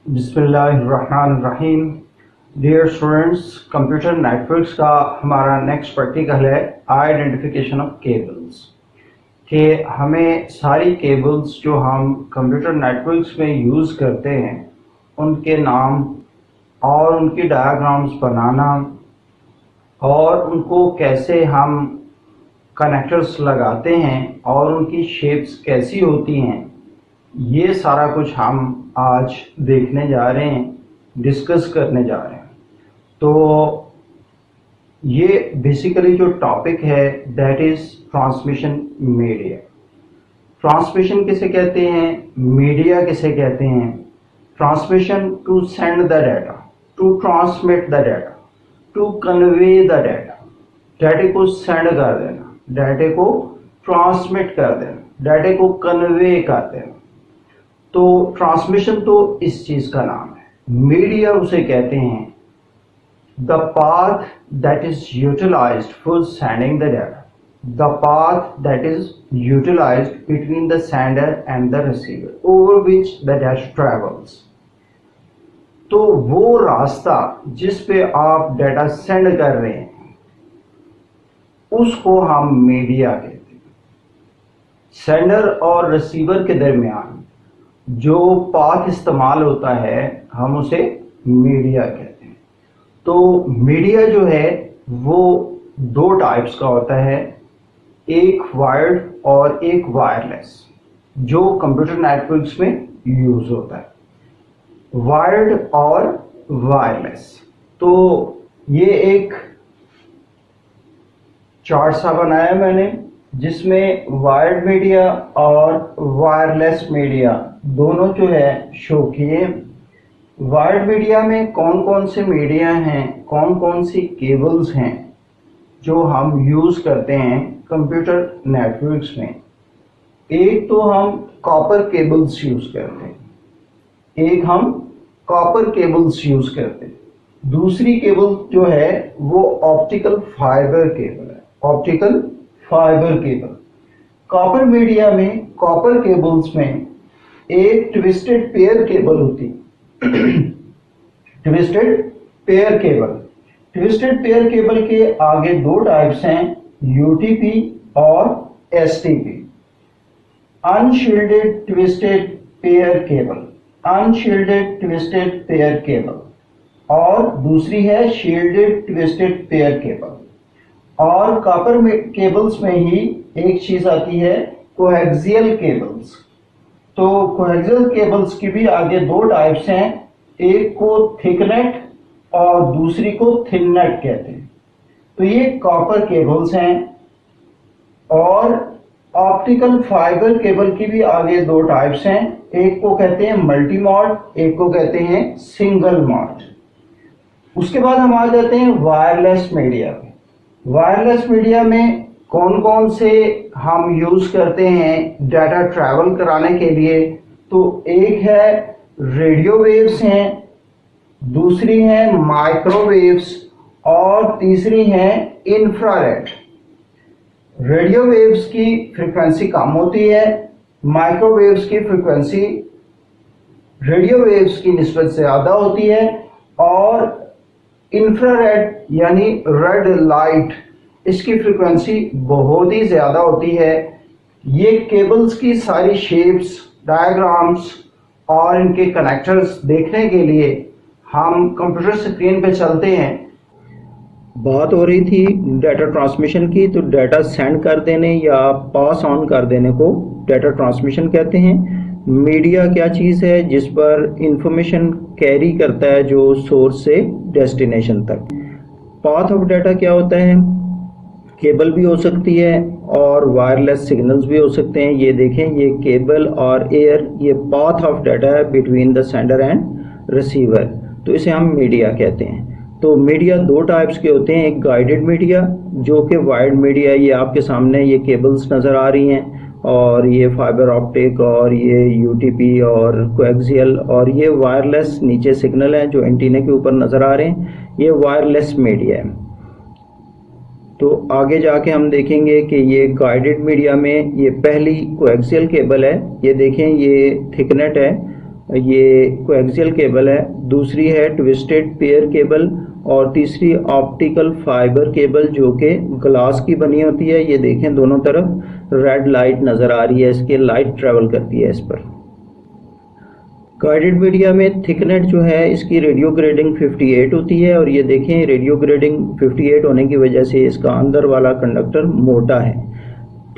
बिस्मिल्लाहिर्रहमानिर्रहीम। Dear students, computer networks का हमारा नेक्स्ट प्रैक्टिकल है आइडेंटिफिकेशन ऑफ केबल्स। कि हमें सारी केबल्स जो हम कंप्यूटर नेटवर्क्स में यूज़ करते हैं उनके नाम और उनकी डायग्राम्स बनाना और उनको कैसे हम कनेक्टर्स लगाते हैं और उनकी शेप्स कैसी होती हैं, ये सारा कुछ हम आज देखने जा रहे हैं, डिस्कस करने जा रहे हैं। तो ये बेसिकली जो टॉपिक है that is transmission media. Transmission किसे कहते हैं, मीडिया किसे कहते हैं? Transmission to send the data, to transmit the data, to convey the data. डाटे को सेंड कर देना, डाटे को ट्रांसमिट कर देना, डाटे को कन्वे कर देना। तो ट्रांसमिशन तो इस चीज का नाम है। मीडिया उसे कहते हैं the path that is utilized for sending the data, the path that is utilized between the sender and the receiver over which the data travels. तो वो रास्ता जिस पे आप डाटा सेंड कर रहे हैं उसको हम मीडिया कहते हैं। सेंडर और रिसीवर के दरमियान जो पाथ इस्तेमाल होता है हम उसे मीडिया कहते हैं। तो मीडिया जो है वो दो टाइप्स का होता है, एक वायर्ड और एक वायरलेस, जो कंप्यूटर नेटवर्क्स में यूज होता है, वायर्ड और वायरलेस। तो ये एक चार्ट सा बनाया मैंने जिसमें वायर्ड मीडिया और वायरलेस मीडिया दोनों जो है शो किए। वायर्ड मीडिया में कौन कौन से मीडिया हैं, कौन कौन सी केबल्स हैं जो हम यूज़ करते हैं कंप्यूटर नेटवर्क्स में। एक तो हम कॉपर केबल्स यूज़ करते हैं, एक हम कॉपर केबल्स यूज़ करते हैं। दूसरी केबल जो है वो ऑप्टिकल फाइबर केबल है, optical fibre cable. Copper media में, कॉपर केबल्स में एक ट्विस्टेड पेयर केबल होती है। Twisted pair cable, twisted pair cable के आगे दो टाइप्स हैं, यूटीपी और STP. Unshielded twisted pair cable, unshielded twisted pair cable, और दूसरी है शील्डेड ट्विस्टेड पेयर केबल। और कॉपर केबल्स में ही एक चीज आती है कोएक्सियल केबल्स। तो कोएक्सियल केबल्स की भी आगे दो टाइप्स हैं, एक को थिकनेट और दूसरी को थिननेट कहते हैं। तो ये कॉपर केबल्स हैं। और ऑप्टिकल फाइबर केबल की भी आगे दो टाइप्स हैं, एक को कहते हैं मल्टी मॉड, एक को कहते हैं सिंगल मॉड। उसके बाद हम आ जाते हैं वायरलेस मीडिया पे। वायरलेस मीडिया में कौन कौन से हम यूज करते हैं डाटा ट्रैवल कराने के लिए? तो एक है रेडियो वेव्स हैं, दूसरी है माइक्रोवेव्स और तीसरी है इंफ्रारेड। रेडियो वेव्स की फ्रीक्वेंसी कम होती है, माइक्रोवेव्स की फ्रीक्वेंसी रेडियो वेव्स की निस्बत से ज़्यादा होती है, और इंफ्रारेड यानी रेड लाइट इसकी फ्रीक्वेंसी बहुत ही ज़्यादा होती है। ये केबल्स की सारी शेप्स, डायग्राम्स और इनके कनेक्टर्स देखने के लिए हम कंप्यूटर स्क्रीन पे चलते हैं। बात हो रही थी डाटा ट्रांसमिशन की, तो डाटा सेंड कर देने या पास ऑन कर देने को डाटा ट्रांसमिशन कहते हैं। मीडिया क्या चीज़ है जिस पर इंफॉर्मेशन कैरी करता है जो सोर्स से डेस्टिनेशन तक। पाथ ऑफ डाटा क्या होता है? केबल भी हो सकती है और वायरलेस सिग्नल्स भी हो सकते हैं। ये देखें, ये केबल और एयर, ये पाथ ऑफ डाटा है between the sender and receiver, तो इसे हम मीडिया कहते हैं। तो मीडिया दो टाइप्स के होते हैं, एक गाइडेड मीडिया जो कि वायर्ड मीडिया, ये आपके सामने ये केबल्स नज़र आ रही हैं, और ये फाइबर ऑप्टिक और ये यूटीपी और कोएक्सियल, और ये वायरलेस नीचे सिग्नल है जो एंटीना के ऊपर नज़र आ रहे हैं, ये वायरलेस मीडिया है। तो आगे जाके हम देखेंगे कि ये गाइडेड मीडिया में ये पहली कोएक्सियल केबल है, ये देखें ये थिकनेट है, ये कोएक्सियल केबल है, दूसरी है ट्विस्टेड पेयर केबल और तीसरी ऑप्टिकल फाइबर केबल जो कि ग्लास की बनी होती है। ये देखें दोनों तरफ रेड लाइट नज़र आ रही है, इसके लाइट ट्रेवल करती है इस पर। गाइडेड मीडिया में थिकनेट जो है इसकी रेडियो ग्रेडिंग 58 होती है और ये देखें रेडियो ग्रेडिंग 58 होने की वजह से इसका अंदर वाला कंडक्टर मोटा है।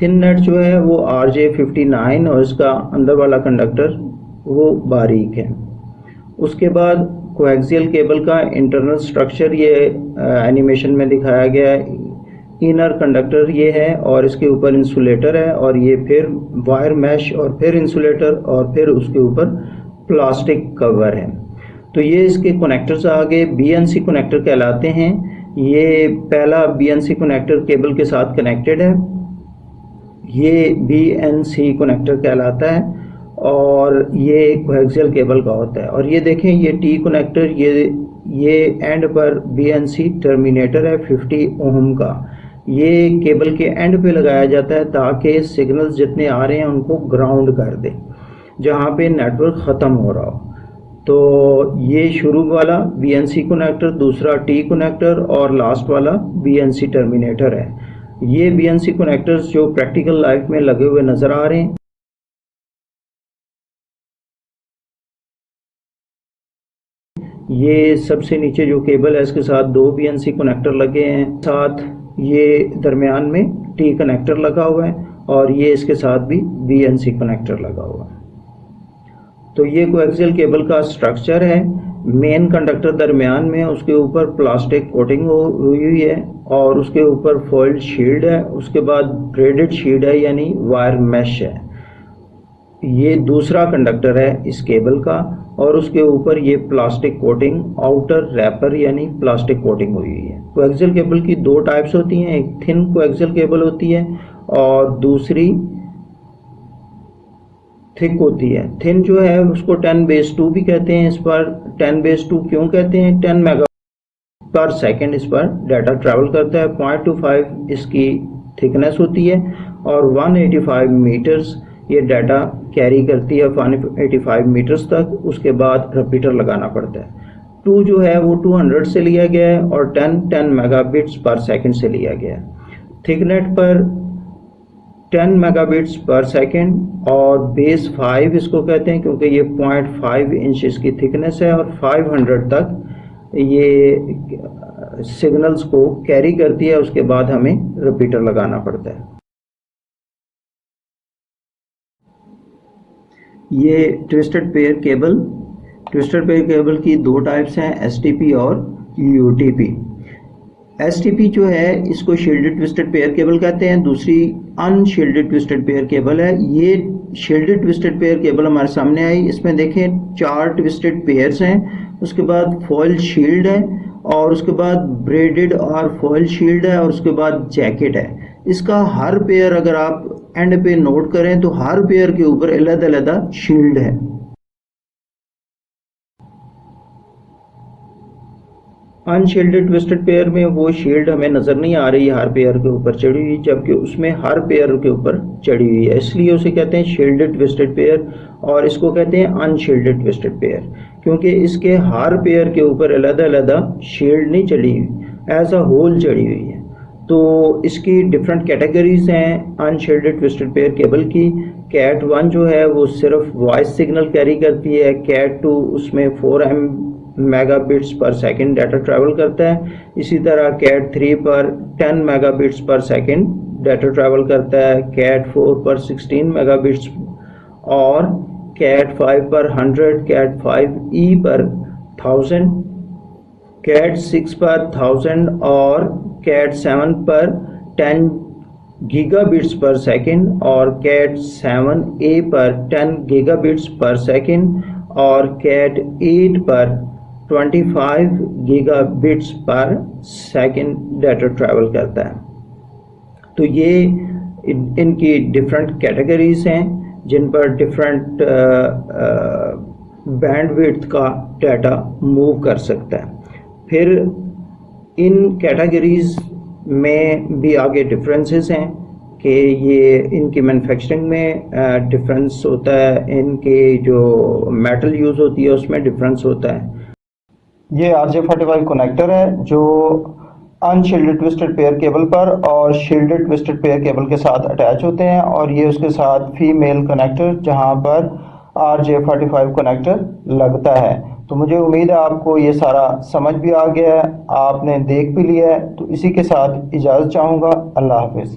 थिन नेट जो है वो RJ 59 और इसका अंदर वाला कंडक्टर वो बारीक है। उसके बाद कोएक्सियल केबल का इंटरनल स्ट्रक्चर ये एनिमेशन में दिखाया गया है। इनर कंडक्टर ये है और इसके ऊपर इंसुलेटर है और ये फिर वायर मैश और फिर इंसुलेटर और फिर उसके ऊपर प्लास्टिक कवर है। तो ये इसके कनेक्टर्स आगे BNC कनेक्टर कहलाते हैं। ये पहला BNC कनेक्टर केबल के साथ कनेक्टेड है, ये BNC कनेक्टर कहलाता है और ये कोएक्सियल केबल का होता है। और ये देखें ये T कनेक्टर, ये एंड पर BNC टर्मिनेटर है 50 ओम का। ये केबल के एंड पे लगाया जाता है ताकि सिग्नल्स जितने आ रहे हैं उनको ग्राउंड कर दे जहाँ पे नेटवर्क ख़त्म हो रहा हो। तो ये शुरू वाला BNC कनेक्टर, दूसरा T कनेक्टर और लास्ट वाला BNC टर्मिनेटर है। ये BNC कनेक्टर्स जो प्रैक्टिकल लाइफ में लगे हुए नज़र आ रहे हैं। ये सबसे नीचे जो केबल है इसके साथ 2 BNC कनेक्टर लगे हैं, साथ ये दरमियान में T कनेक्टर लगा हुआ है और ये इसके साथ भी BNC कनेक्टर लगा हुआ है। तो ये कोएक्सियल केबल का स्ट्रक्चर है। मेन कंडक्टर दरमियान में, उसके ऊपर प्लास्टिक कोटिंग हुई हुई है और उसके ऊपर फॉइल्ड शील्ड है, उसके बाद ब्रेडेड शील्ड है यानी वायर मैश है। ये दूसरा कंडक्टर है इस केबल का और उसके ऊपर ये प्लास्टिक कोटिंग आउटर रैपर यानी प्लास्टिक कोटिंग हुई हुई है। कोएक्सियल केबल की 2 टाइप्स होती हैं, एक थिन कोएक्सियल केबल होती है और दूसरी थिक होती है। थिन जो है उसको 10⁻² भी कहते हैं। इस पर 10⁻² क्यों कहते हैं? 10 मेगा पर सेकेंड इस पर डाटा ट्रैवल करता है। 0.25 इसकी थिकनेस होती है और 185 मीटर्स ये डाटा कैरी करती है, 185 मीटर्स तक। उसके बाद रिपीटर लगाना पड़ता है। 2 जो है वो 200 से लिया गया है और 10 मेगाबिट्स पर सेकेंड से लिया गया है। थिकनेट पर 10 मेगाबिट्स पर सेकेंड और बेस 5 इसको कहते हैं क्योंकि ये 0.5 इंच इसकी थिकनेस है और 500 तक ये सिग्नल्स को कैरी करती है। उसके बाद हमें रिपीटर लगाना पड़ता है। ये ट्विस्टेड पेयर केबल की 2 टाइप्स हैं, STP और UTP। STP जो है इसको शील्डेड ट्विस्टेड पेयर केबल कहते हैं, दूसरी अनशील्डेड ट्विस्टेड पेयर केबल है। ये शील्डेड ट्विस्टेड पेयर केबल हमारे सामने आई, इसमें देखें 4 ट्विस्टेड पेयर्स हैं, उसके बाद फॉइल शील्ड है और उसके बाद ब्रेडेड और फॉइल शील्ड है और उसके बाद जैकेट है। इसका हर पेयर अगर आप एंड पे नोट करें तो हर पेयर के ऊपर अलग-अलग शील्ड है। अनशील्डेड ट्विस्टेड पेयर में वो शील्ड हमें नज़र नहीं आ रही हर पेयर के ऊपर चढ़ी हुई, जबकि उसमें हर पेयर के ऊपर चढ़ी हुई है, इसलिए उसे कहते हैं शील्डेड ट्विस्टेड पेयर और इसको कहते हैं अनशील्डेड ट्विस्टेड पेयर, क्योंकि इसके हर पेयर के ऊपर अलग-अलग शील्ड नहीं चढ़ी हुई, एज अ होल चढ़ी हुई है। तो इसकी डिफरेंट कैटेगरीज हैं अनशील्डेड ट्विस्टेड पेयर केबल की। कैट 1 जो है वो सिर्फ वॉइस सिग्नल कैरी करती है, कैट 2 उसमें 4 मेगाबिट्स पर सेकंड डाटा ट्रैवल करता है, इसी तरह कैट 3 पर 10 मेगाबिट्स पर सेकंड डाटा ट्रैवल करता है, कैट 4 पर 16 मेगाबिट्स और कैट 5 पर 100, कैट 5E पर 1000, कैट 6 पर 1000 और कैट 7 पर 10 गीगाबिट्स पर सेकंड और कैट 7A पर 10 गीगाबिट्स पर सेकंड और कैट 8 पर 25 gigabits per second data travel करता है। तो ये इनकी डिफरेंट कैटेगरीज हैं जिन पर डिफरेंट बैंडविड्थ का डाटा मूव कर सकता है। फिर इन कैटेगरीज में भी आगे डिफरेंसेस हैं कि ये इनकी मैन्युफैक्चरिंग में डिफरेंस होता है, इनके जो मेटल यूज़ होती है उसमें डिफरेंस होता है। ये RJ45 कनेक्टर है जो अनशील्डेड ट्विस्टेड पेयर केबल पर और शील्डेड ट्विस्टेड पेयर केबल के साथ अटैच होते हैं, और ये उसके साथ फीमेल कनेक्टर जहां पर RJ45 कनेक्टर लगता है। तो मुझे उम्मीद है आपको ये सारा समझ भी आ गया है, आपने देख भी लिया है। तो इसी के साथ इजाज़त चाहूँगा। अल्लाह हाफिज़।